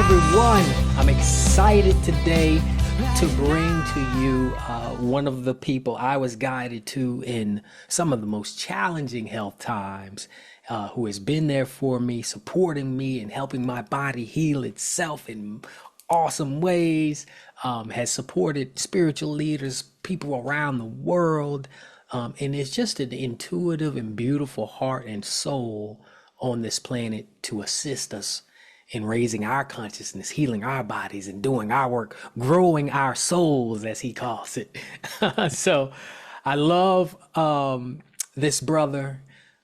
everyone. I'm excited today to bring to you one of the people I was guided to in some of the most challenging health times, who has been there for me, supporting me, and helping my body heal itself in awesome ways, has supported spiritual leaders, people around the world, and it's just an intuitive and beautiful heart and soul on this planet to assist us in raising our consciousness, healing our bodies, and doing our work, growing our souls, as he calls it. So I love this brother,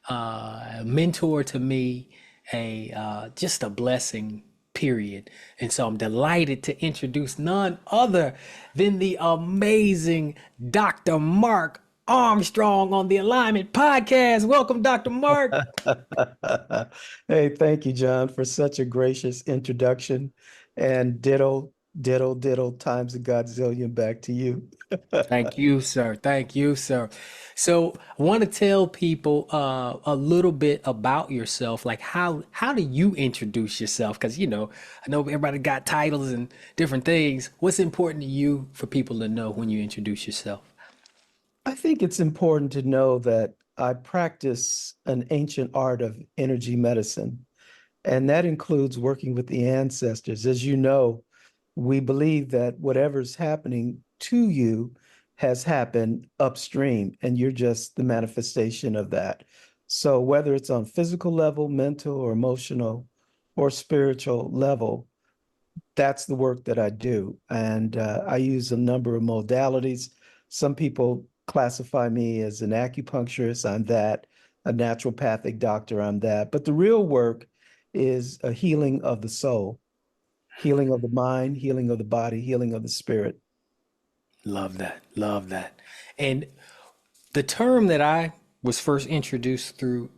a mentor to me, a just a blessing, period. And so I'm delighted to introduce none other than the amazing Dr. Mark Armstrong on the Alignment Podcast. Welcome, Dr. Mark. Hey, thank you, John, for such a gracious introduction. And ditto, ditto, ditto times a godzillion back to you. Thank you, sir. Thank you, sir. So I want to tell people a little bit about yourself. Like how do you introduce yourself? Because I know everybody got titles and different things. What's important to you for people to know when you introduce yourself? I think it's important to know that I practice an ancient art of energy medicine, and that includes working with the ancestors. As you know, we believe that whatever's happening to you has happened upstream, and you're just the manifestation of that. So whether it's on physical level, mental or emotional or spiritual level, that's the work that I do. And I use a number of modalities. Some people classify me as an acupuncturist. I'm that. A naturopathic doctor. I'm that. But the real work is a healing of the soul, healing of the mind, healing of the body, healing of the spirit. Love that. Love that. And the term that I was first introduced through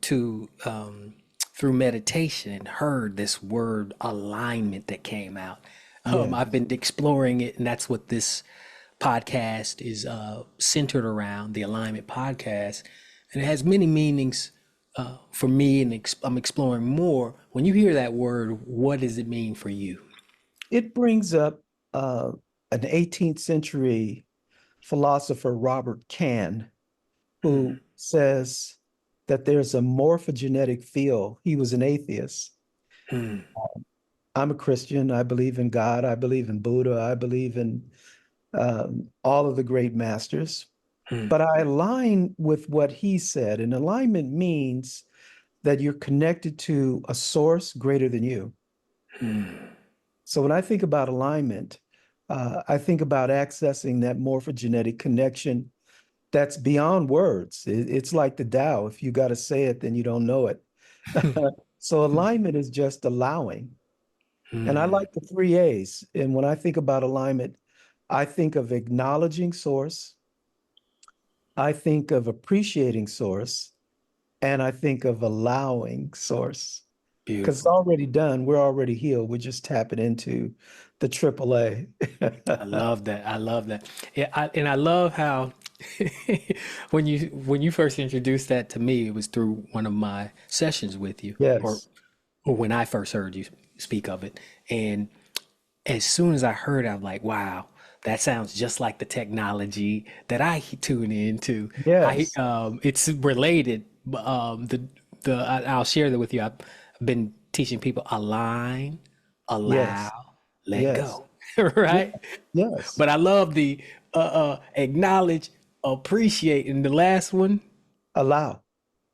meditation and heard this word alignment that came out. Yeah. I've been exploring it, and that's what this podcast is centered around, the Alignment Podcast, and it has many meanings for me, and I'm exploring more. When you hear that word, what does it mean for you? It brings up an 18th century philosopher, Robert Kahn, who says that there's a morphogenetic field. He was an atheist. Hmm. I'm a Christian. I believe in God. I believe in Buddha. I believe in all of the great masters. Hmm. But I align with what he said. And alignment means that you're connected to a source greater than you. Hmm. So when I think about alignment, I think about accessing that morphogenetic connection that's beyond words. It's like the Tao. If you got to say it, then you don't know it. So alignment is just allowing. And I Hmm. like the three A's. And when I think about alignment, I think of acknowledging source, I think of appreciating source, and I think of allowing source. Because it's Beautiful. already done. We're already healed. We're just tapping into the AAA. I love that. I love that. Yeah, and I love how when you first introduced that to me, it was through one of my sessions with you, or Yes. or when I first heard you speak of it. And as soon as I heard it, I'm like, wow, that sounds just like the technology that I tune into. Yes. It's related. I'll share that with you. I've been teaching people align, Yes. allow, let Yes. go, Yeah. right? Yes. But I love the acknowledge, appreciate, and the last one, Allow.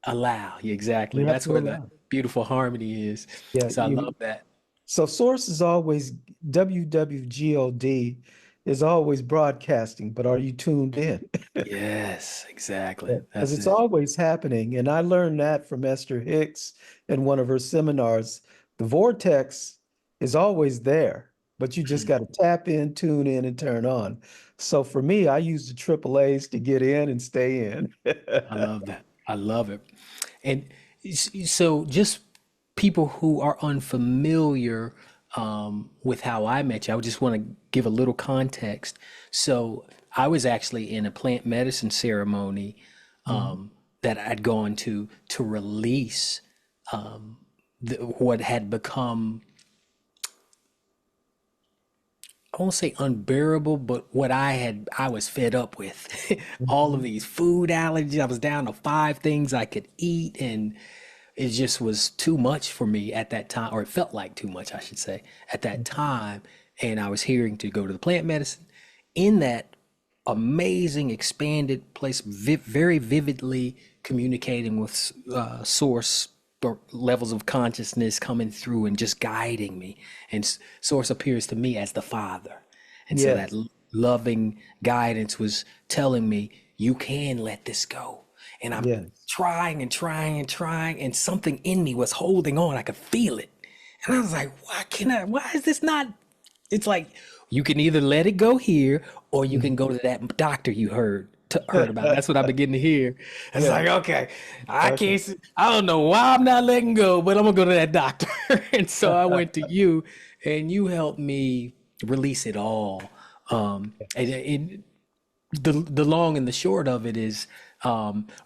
allow. Yeah, exactly. You have That's to where the allow. beautiful harmony is. Yeah. So I love that. So source is always WWGOD is always broadcasting, but are you tuned in? Yes, exactly. Because That's it's it. always happening. And I learned that from Esther Hicks in one of her seminars. The vortex is always there, but you just got to tap in, tune in, and turn on. So for me, I use the triple A's to get in and stay in. I love that. I love it. And so, just people who are unfamiliar with how I met you, I just want to give a little context. So, I was actually in a plant medicine ceremony Mhm. that I'd gone to release what had become I won't say unbearable, but what I was fed up with. All of Mhm. these food allergies. I was down to five things I could eat, and it just was too much for me at that time, or it felt like too much, I should say, at that time. And I was hearing to go to the plant medicine in that amazing, expanded place, very vividly communicating with source or levels of consciousness coming through and just guiding me. And source appears to me as the Father. And so that Yes, loving guidance was telling me, you can let this go. And I'm yes. trying and trying and trying, and something in me was holding on. I could feel it. And I was like, why is this not? It's like you can either let it go here or you can Mhm. go to that doctor you heard about. That's what I've been getting to hear. It's Yeah. like, okay, I Okay. can't, I don't know why I'm not letting go, but I'm gonna go to that doctor. And so I went to you and you helped me release it all. And the long and the short of it is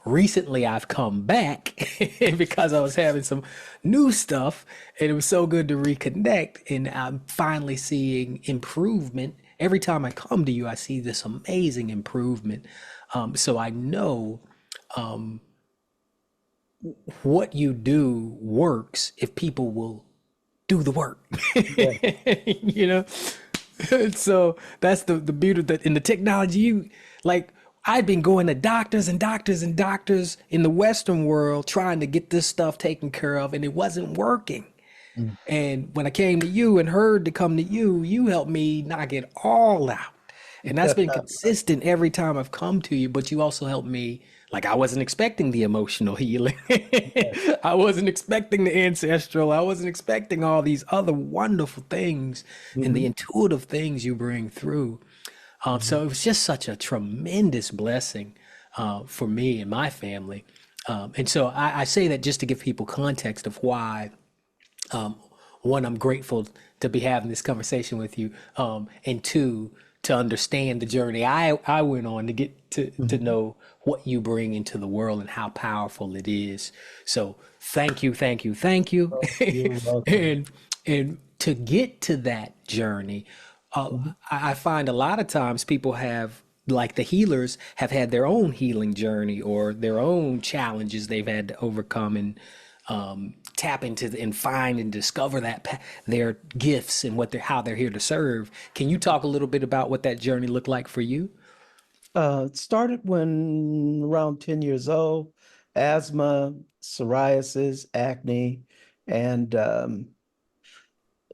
recently I've come back because I was having some new stuff and it was so good to reconnect and I'm finally seeing improvement. Every time I come to you, I see this amazing improvement. So I know what you do works if people will do the work. Yeah. You know? So that's the beauty that in the technology you like I've been going to doctors and doctors and doctors in the Western world trying to get this stuff taken care of and it wasn't working. Mm. And when I came to you and heard to come to you, you helped me knock it all out. And that's been consistent every time I've come to you, but you also helped me. Like, I wasn't expecting the emotional healing. I wasn't expecting the ancestral. I wasn't expecting all these other wonderful things and the Mhm. intuitive things you bring through. Mhm. So it was just such a tremendous blessing for me and my family. And so I say that just to give people context of why one, I'm grateful to be having this conversation with you, and two, to understand the journey I went on to get to Mhm. know what you bring into the world and how powerful it is. So thank you, thank you, thank you, Oh, you're welcome. and to get to that journey, Mhm. I find a lot of times people have. Like the healers have had their own healing journey or their own challenges they've had to overcome, and tap into and find and discover their gifts and how they're here to serve. Can you talk a little bit about what that journey looked like for you? It started when around 10 years old, asthma, psoriasis, acne, and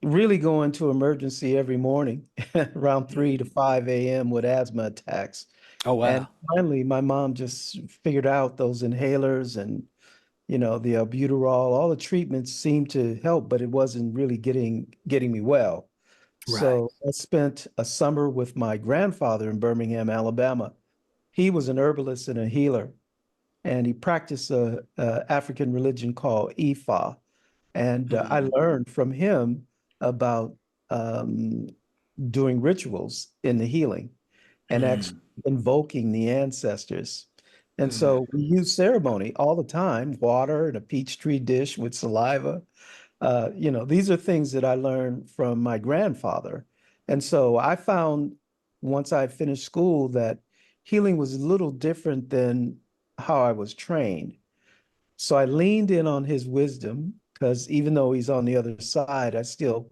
really going to emergency every morning around 3 to 5 a.m. with asthma attacks. Oh And wow. finally, my mom just figured out those inhalers and, the albuterol, all the treatments seemed to help, but it wasn't really getting me well. Right. So I spent a summer with my grandfather in Birmingham, Alabama. He was an herbalist and a healer, and he practiced a African religion called E40. And I Mm, learned from him about um, doing rituals in the healing and actually mm, invoking the ancestors. And mm, so we use ceremony all the time, water and a peach tree dish with saliva. These are things that I learned from my grandfather. And so I found once I finished school that healing was a little different than how I was trained. So I leaned in on his wisdom because even though he's on the other side, I still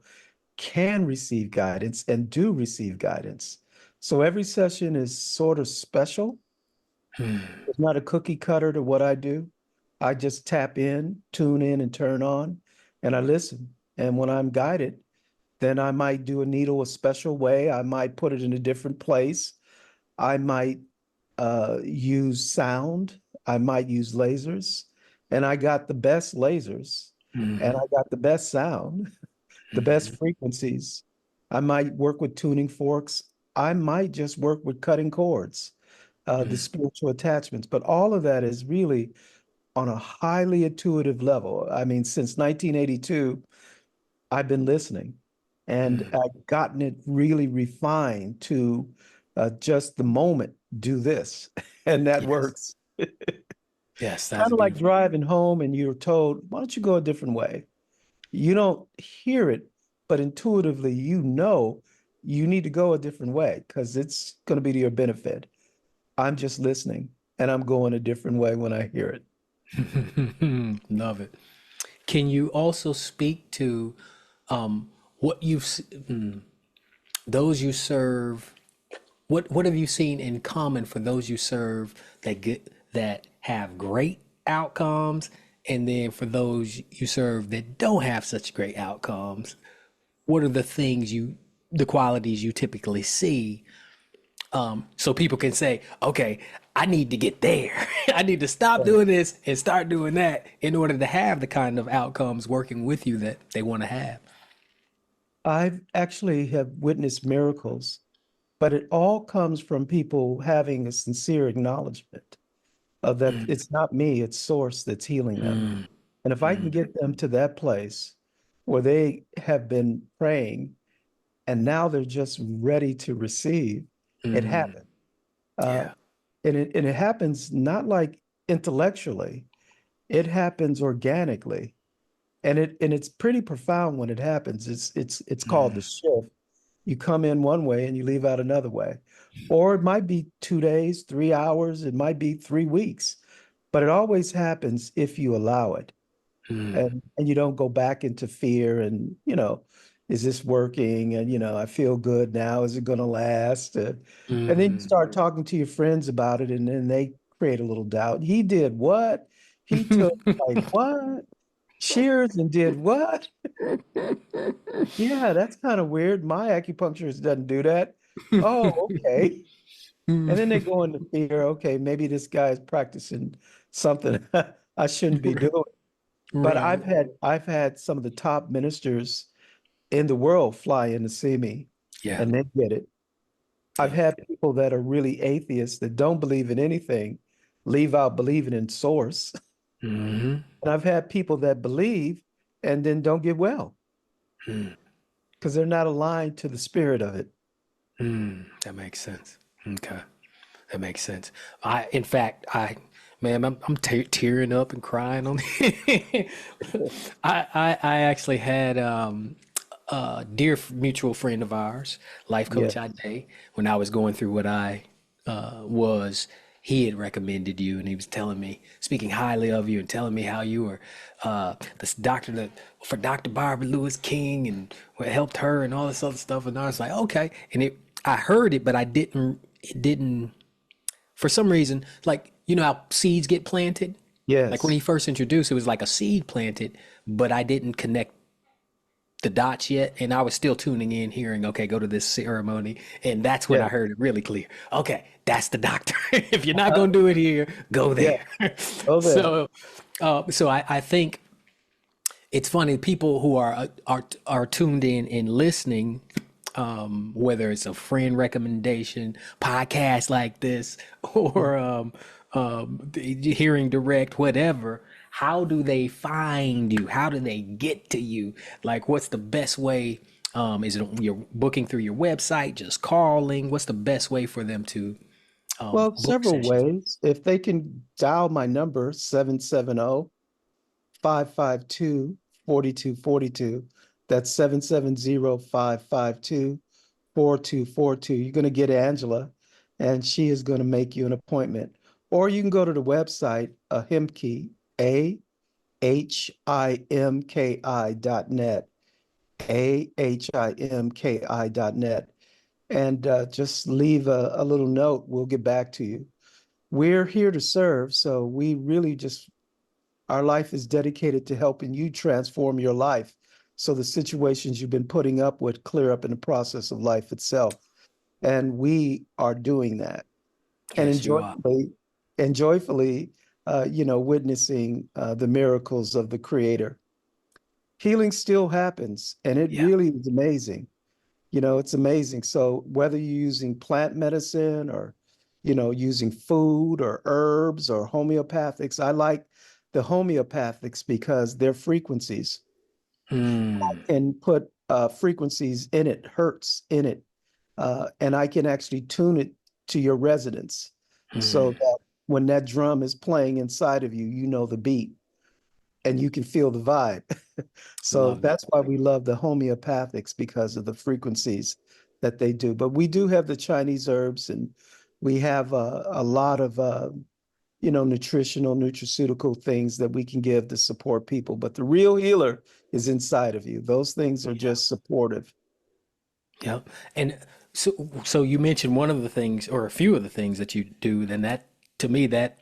can receive guidance and do receive guidance. So every session is sort of special. mm, It's not a cookie cutter to what I do. I just tap in, tune in, and turn on, and I listen. And when I'm guided, then I might do a needle a special way. I might put it in a different place. I might use sound. I might use lasers. And I got the best lasers and I mm, got the best sound, the best mm, frequencies. I might work with tuning forks. I might just work with cutting cords, the mm, spiritual attachments. But all of that is really on a highly intuitive level. I mean, since 1982, I've been listening and mm. I've gotten it really refined to just the moment, do this, and that Yes. works. Yes, Kind that's of like beautiful. driving home and you're told, why don't you go a different way? You don't hear it, but intuitively, you need to go a different way because it's going to be to your benefit. I'm just listening and I'm going a different way when I hear it. Love it. Can you also speak to what those you serve? What have you seen in common for those you serve that have great outcomes, and then for those you serve that don't have such great outcomes? What are the qualities you typically see, so people can say, okay, I need to get there. I need to stop Right. doing this and start doing that in order to have the kind of outcomes working with you that they want to have. I've actually have witnessed miracles, but it all comes from people having a sincere acknowledgement of that Mm, it's not me, it's source that's healing them. mm, And if I can mm, get them to that place where they have been praying and now they're just ready to receive, it mm. happens. Uh, Yeah. and it happens not like intellectually, it happens organically. And it's pretty profound when it happens. It's called the Mm, shift. You come in one way and you leave out another way. Or it might be 2 days, 3 hours, it might be 3 weeks, but it always happens if you allow it. mm, And you don't go back into fear and, is this working? And, I feel good now. Is it going to last? And then you mm. start talking to your friends about it, and then they create a little doubt. He did what? He took like what? Shears and did what? Yeah, that's kind of weird. My acupuncturist doesn't do that. Oh, okay. And then they go into fear. Okay, maybe this guy's practicing something I shouldn't be doing. But Right. I've had some of the top ministers in the world fly in to see me, Yeah. and they get it. I've Yeah. had people that are really atheists that don't believe in anything leave out believing in source. Hmm. And I've had people that believe and then don't get well Mm, because they're not aligned to the spirit of it. that makes sense. Okay. That makes sense. In fact, man, I'm tearing up and crying on. I actually had a dear mutual friend of ours, life Yeah. coach Ade, when I was going through what I was. He had recommended you, and he was telling me, speaking highly of you, and telling me how you were this doctor that for Dr. Barbara Lewis King, and what helped her, and all this other stuff. And I was like, okay, and I heard it, but I didn't. It didn't for some reason, like you know how seeds get planted. Like when Yes. he first introduced, it was like a seed planted, but I didn't connect the dots yet, and I was still tuning in, hearing, okay, go to this ceremony, and that's when Yeah. I heard it really clear. Okay, that's the doctor. If you're not gonna do it here, go Yeah. there. Go there. so, so I think it's funny people who are tuned in and listening, whether it's a friend recommendation podcast like this, Yeah. or hearing direct, whatever. How do they find you? How do they get to you? Like, what's the best way? Is it you're booking through your website, just calling? What's the best way for them to Well, book several sessions? ways. If they can dial my number, 770-552-4242. That's 770-552-4242. You're going to get Angela, and she is going to make you an appointment. Or you can go to the website, Ahimki, AHIMKI.net, AHIMKI.net, and just leave a little note. We'll get back to you. We're here to serve, so we really just, our life is dedicated to helping you transform your life so the situations you've been putting up with clear up in the process of life itself. And we are doing that. And Yes, you are. enjoyfully, witnessing the miracles of the Creator. Healing still happens, and it Yeah. really is amazing. It's amazing. So whether you're using plant medicine or, using food or herbs or homeopathics, I like the homeopathics because they're frequencies Mm, and put frequencies in it, hertz in it, and I can actually tune it to your resonance so mm, that when that drum is playing inside of you, you know the beat and you can feel the vibe. So love it. that's why we love the homeopathics because of the frequencies that they do. But we do have the Chinese herbs, and we have a lot of nutritional, nutraceutical things that we can give to support people. But the real healer is inside of you. Those things are Yeah. just supportive. Yep. And so you mentioned one of the things or a few of the things that you do, then that to me that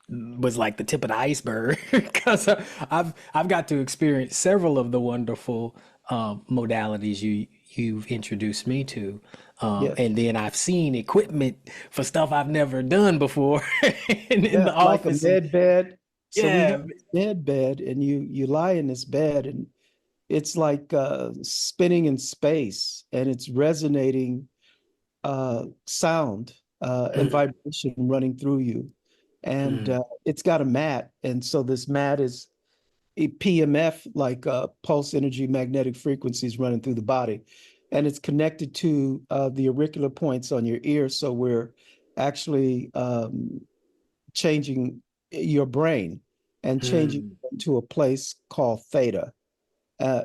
was like the tip of the iceberg because I've got to experience several of the wonderful modalities you've introduced me to, Yes. and then I've seen equipment for stuff I've never done before in Yeah, the like a office, and med bed. So we have yeah. this med bed, and you lie in this bed, and it's like spinning in space, and it's resonating sound and Mm, vibration running through you. And mm, it's got a mat. And so this mat is a PMF, like pulse energy magnetic frequencies running through the body. And it's connected to the auricular points on your ear. So we're actually changing your brain and changing mm, it to a place called theta,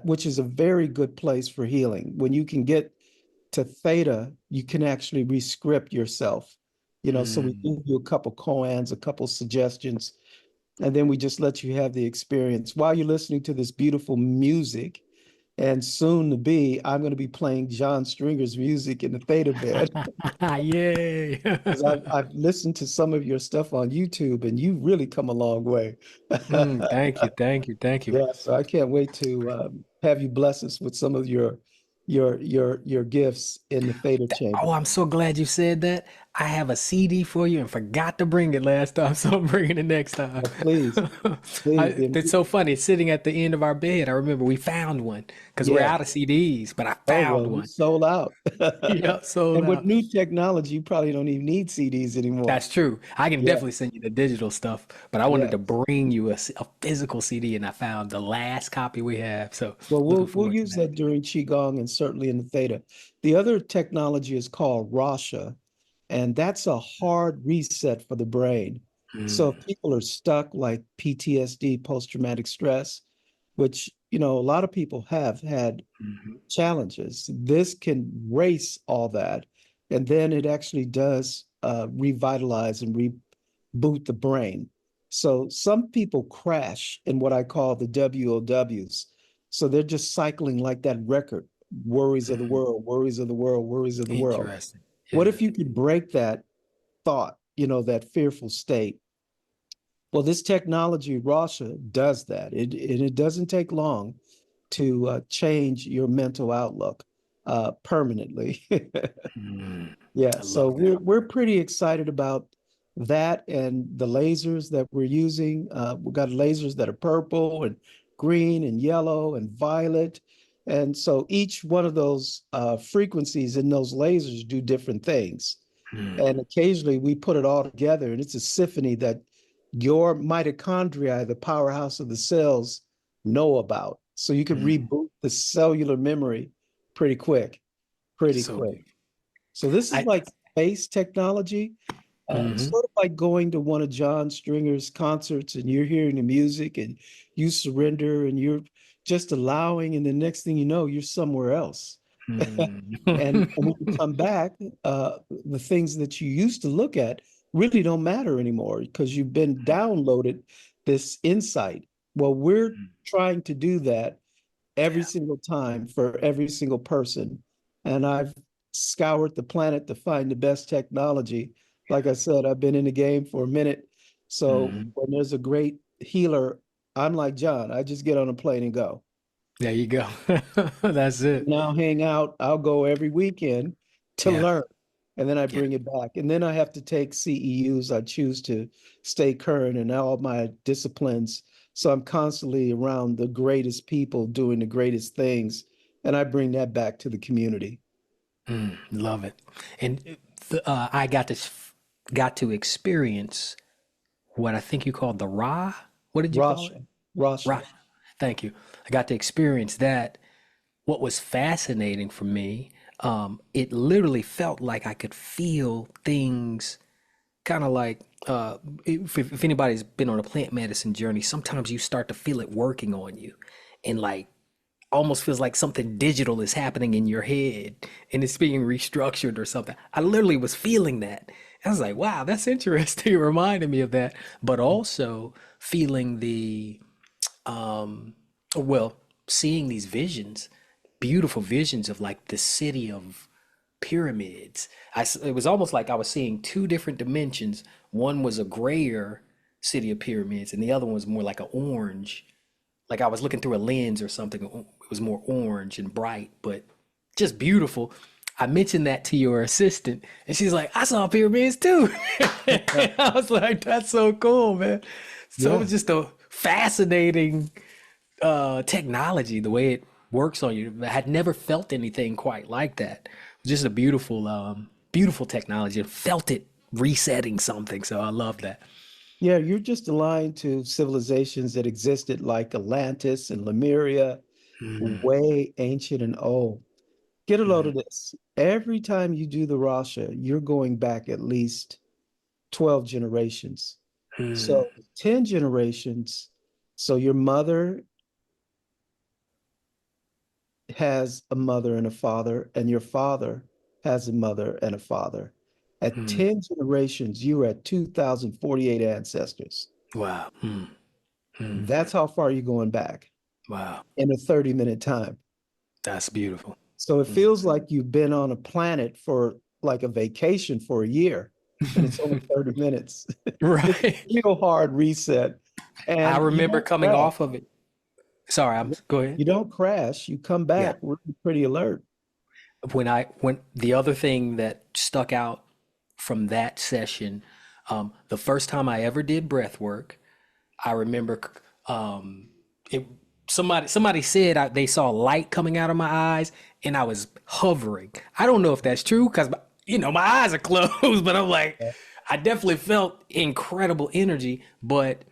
which is a very good place for healing. When you can get to theta, you can actually rescript yourself. So we mm. give you a couple koans, a couple suggestions, and then we just let you have the experience while you're listening to this beautiful music. And soon to be, I'm going to be playing John Stringer's music in the theta bed Yay. because I've listened to some of your stuff on YouTube, and you've really come a long way. Thank you, thank you, thank you. Yeah, so I can't wait to have you bless us with some of your gifts in the theta chamber. Oh, I'm so glad you said that. I have a CD for you and forgot to bring it last time, so I'm bringing it next time. Well, please, please. It's so funny. It's sitting at the end of our bed. I remember we found one because we're Yeah. out of CDs, but I Oh, found well, you one. sold out. Yeah, sold And with out. new technology, you probably don't even need CDs anymore. That's true. I can Yeah. definitely send you the digital stuff, but I wanted to Yes. bring you a physical CD, and I found the last copy we have. So Well, looking we'll forward to use that. that during Qigong and certainly in the Theta. The other technology is called Rasha, and that's a hard reset for the brain. So if Mm, people are stuck like PTSD, post-traumatic stress, which, a lot of people have had mhm, challenges. This can race all that. And then it actually does revitalize and reboot the brain. So some people crash in what I call the WOWs. So they're just cycling like that record, worries of the mm. world, worries of the world, worries of the world. Interesting. What Yeah. if you could break that thought, that fearful state? Well, this technology, Rasha, does that. It doesn't take long to change your mental outlook permanently. Mm, Yeah, I so love that. we're pretty excited about that and the lasers that we're using. We've got lasers that are purple and green and yellow and violet. And so each one of those frequencies in those lasers do different things. Mm, And occasionally we put it all together, and it's a symphony that your mitochondria, the powerhouse of the cells, know about. So you can mm. reboot the cellular memory pretty quick, pretty So quick. beautiful. So this is I like space technology, hmm sort of like going to one of John Stringer's concerts and you're hearing the music and you surrender and you're just allowing, and the next thing you know, you're somewhere else. mm. And when you come back, the things that you used to look at really don't matter anymore because you've been downloaded this insight. Well, we're trying to do that every Yeah. single time for every single person. And I've scoured the planet to find the best technology. Like I said, I've been in the game for a minute. So Hmm. when there's a great healer, I'm like John, I just get on a plane and go. There you go. That's it. Now hang out. I'll go every weekend to Yeah. learn. And then I Yeah. bring it back. And then I have to take CEUs. I choose to stay current in all my disciplines. So I'm constantly around the greatest people doing the greatest things. And I bring that back to the community. Love it. And I got to experience what I think you called the Ra. What did you call it? Rasha, Rasha. Ra. Thank you. I got to experience that. What was fascinating for me, it literally felt like I could feel things kind of like if anybody's been on a plant medicine journey, sometimes you start to feel it working on you. And like almost feels like something digital is happening in your head and it's being restructured or something. I literally was feeling that. I was like, wow, that's interesting. It reminded me of that. But also feeling the, um, well, seeing these visions, beautiful visions of like the city of pyramids. It was almost like I was seeing two different dimensions. One was a grayer city of pyramids, and the other one was more like an orange, like I was looking through a lens or something. It was more orange and bright, but just beautiful. I mentioned that to your assistant, and she's like, "I saw pyramids too." I was like, "That's so cool, man!" So it Yeah. was just a fascinating technology, the way it works on you. I had never felt anything quite like that. It was just a beautiful, beautiful technology, and felt it resetting something. So I love that. Yeah, you're just aligned to civilizations that existed like Atlantis and Lemuria, Mm, way ancient and old. Get a load mm, of this. Every time you do the Rasha, you're going back at least 12 generations. mm, So 10 generations. So your mother has a mother and a father, and your father has a mother and a father. At mm. 10 generations, you're at 2,048 ancestors. Wow. Mm. That's how far you're going back Wow. in a 30-minute time. That's beautiful. So it Mm. feels like you've been on a planet for like a vacation for a year, and it's only 30 minutes. It's a Right. real hard reset. I And you remember don't coming crash. off of it. Sorry, go ahead. You don't crash. You come Yeah. back really pretty alert. When the other thing that stuck out from that session, the first time I ever did breath work, I remember it somebody said they saw light coming out of my eyes and I was hovering. I don't know if that's true because my eyes are closed, but I'm like, I definitely felt incredible energy. But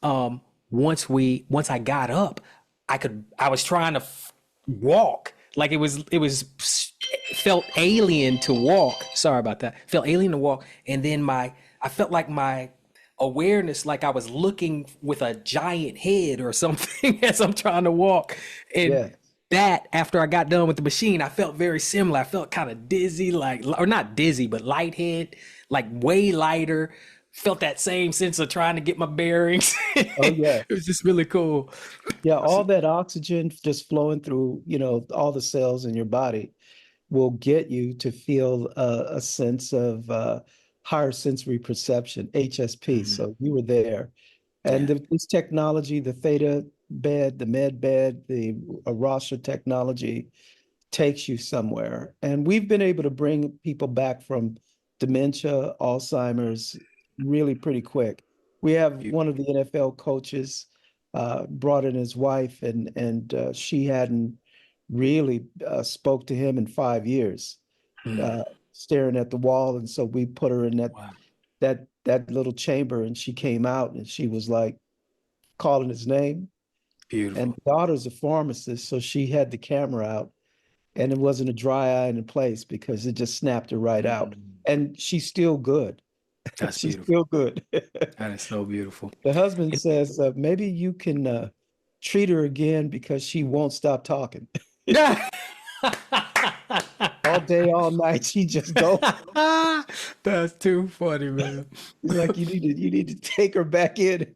um, once I got up, I was trying to walk like it was felt alien to walk. Sorry about that. Felt alien to walk, and then I felt like my awareness, like I was looking with a giant head or something as I'm trying to walk. And Yeah. that after I got done with the machine, I felt very similar. I felt kind of dizzy, like, or not dizzy, but lighthead, like way lighter. Felt that same sense of trying to get my bearings. Oh, It yeah. was just really cool. Yeah. All that oxygen just flowing through, all the cells in your body will get you to feel a sense of higher sensory perception, HSP. Mhm. So you were there. And Yeah. this technology, the theta bed, the med bed, the Arasha technology takes you somewhere. And we've been able to bring people back from dementia, Alzheimer's really pretty quick. We have You, one of the NFL coaches brought in his wife, and she hadn't really spoke to him in 5 years, mm, uh, staring at the wall. And so we put her in that wow. that that little chamber, and she came out, and she was like calling his name. And Beautiful. the daughter's a pharmacist, so she had the camera out, and it wasn't a dry eye in place because it just snapped her right out. Mm, And she's still good. that's She's beautiful. still good. That is so beautiful. The husband And- says, maybe you can treat her again because she won't stop talking. yeah. All day, all night, she just go. That's too funny, man. He's like, you need to take her back in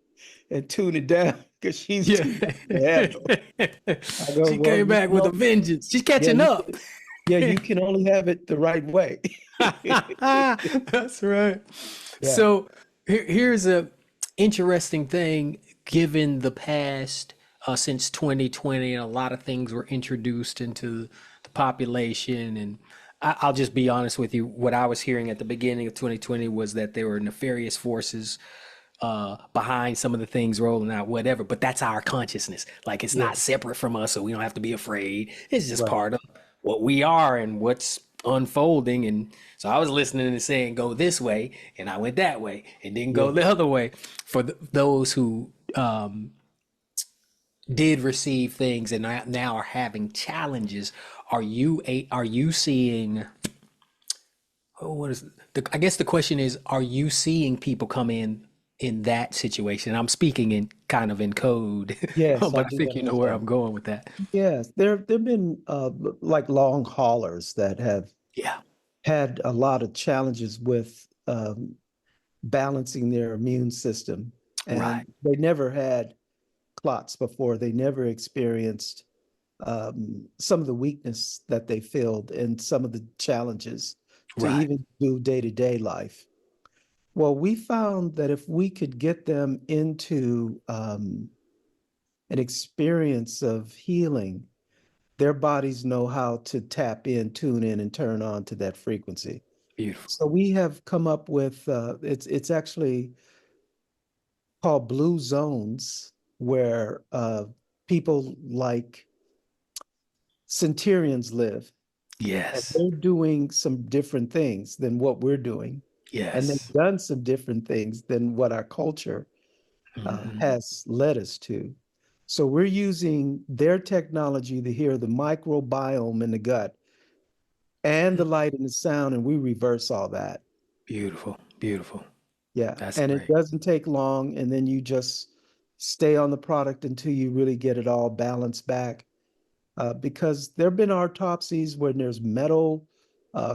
and tune it down because she's Yeah. too much to handle. I go, She well, came back with a vengeance. She's yeah, catching up. you can only have it the right way. That's right. Yeah. So here's a interesting thing given the past since 2020 and a lot of things were introduced into the population and I'll just be honest with you. What I was hearing at the beginning of 2020 was that there were nefarious forces behind some of the things rolling out, whatever. But that's our consciousness. Like it's Yeah. not separate from us, so we don't have to be afraid. It's just Right. part of what we are and what's unfolding. And so I was listening and saying, go this way, and I went that way, and didn't go Yeah. the other way. For those who did receive things and now are having challenges, are you seeing? Oh, what is I guess the question is, are you seeing people come in in that situation? I'm speaking in kind of in code, Yes, I but I do think you know where understand. I'm going with that. Yes, there've been like long haulers that have Yeah, had a lot of challenges with balancing their immune system, right, and they never had clots before. They never experienced some of the weakness that they felt and some of the challenges to right. even do day-to-day life. Well, we found that if we could get them into an experience of healing, their bodies know how to tap in, tune in, and turn on to that frequency. Beautiful. So we have come up with it's actually called blue zones where people like centurions live, and Yes, they're doing some different things than what we're doing, and they've yes. done some different things than what our culture Hmm. has led us to. So we're using their technology to hear the microbiome in the gut and the light and the sound, and we reverse all that. Beautiful, beautiful. Yeah, That's and it great. doesn't take long, and then you just stay on the product until you really get it all balanced back. Because there have been autopsies when there's metal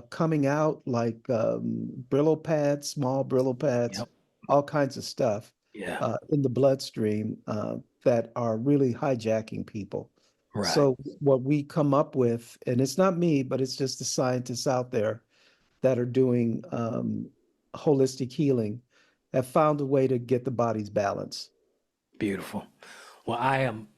coming out, like Brillo pads, small Brillo pads, Yep. all kinds of stuff Yeah. in the bloodstream that are really hijacking people. Right. So what we come up with, and it's not me, but it's just the scientists out there that are doing holistic healing, have found a way to get the body's balance. Beautiful. Well, I am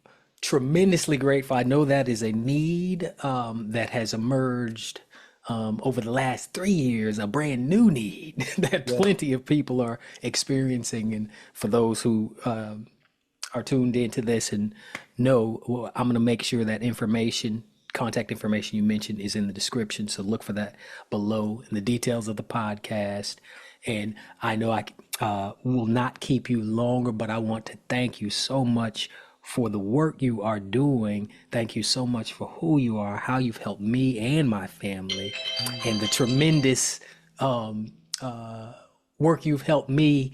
tremendously grateful. I know that is a need that has emerged over the last 3 years, a brand new need that Yeah. plenty of people are experiencing. And for those who are tuned into this and know, well, I'm going to make sure that information, contact information you mentioned, is in the description. So look for that below in the details of the podcast. And I know I will not keep you longer, but I want to thank you so much for the work you are doing. Thank you so much for who you are, how you've helped me and my family, and the tremendous work you've helped me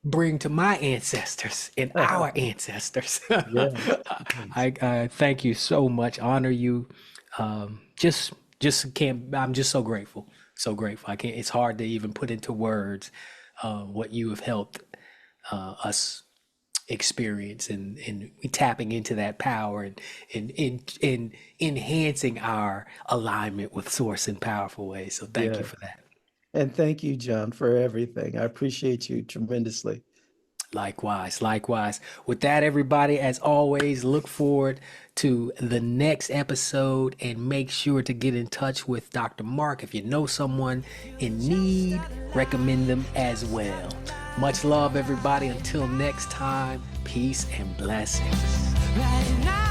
bring to my ancestors and our ancestors. Yes. I thank you so much. Honor you. Just can't. I'm just so grateful. So grateful. I can't. It's hard to even put into words what you have helped us experience and tapping into that power and enhancing our alignment with source in powerful ways. So thank you Yeah. for that. And thank you, John, for everything. I appreciate you tremendously. Likewise, likewise. With that, everybody, as always, look forward to the next episode and make sure to get in touch with Dr. Mark. If you know someone in need, recommend them as well. Much love, everybody. Until next time, peace and blessings. Right now.